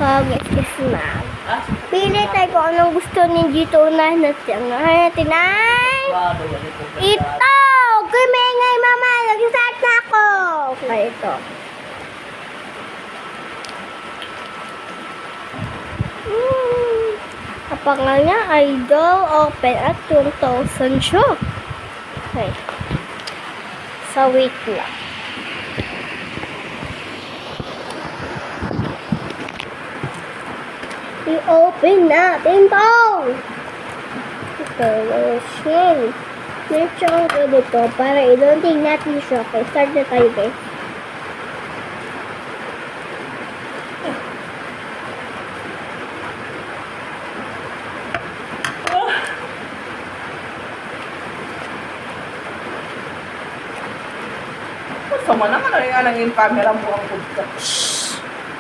So, guys, na. Pili tayo kung anong gusto ni dito unahin natin. Unahin natin ay ito! Kung maingay, mama, nag-start na ako! Okay, ito. Ang pangalan niya ay Doll Open at 2,000 siya. Okay. So, wait lang. I-open natin to! Okay, version. Medyo ko dito para i-loading natin siya. Okay, start na tayo, guys. Sama naman ang nga nanging camera mo ang food ka.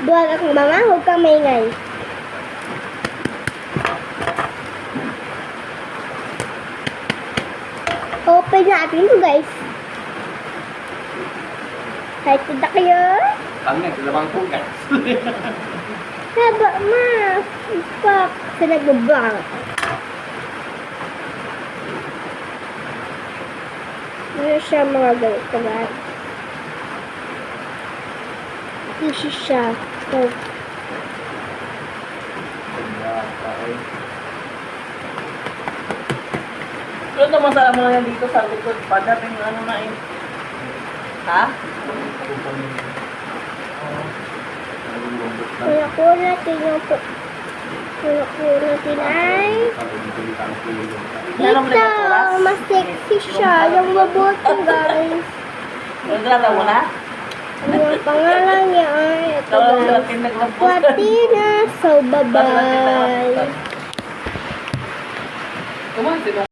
Duwag akong mama, huwag kang maingay. Open natin ito, guys. Kahit ito kayo. Tangin, lamang po guys. Haba, ma. Fuck. Sa nag-vlog. Ano siya mga ganito, guys. Isi siya. So, Pero ito masala mo lang dito sa likod. Padating ano na eh. Ha? kaya ko natin yung po. Kaya ko natin ay Meron mo ito. na oras? Mas sexy siya. Yung mabuto, guys. Nagdata mo na? Yung pangalan niya ay ito, Tawag guys. natin naglabos. Platina. So, bye-bye. Kumain,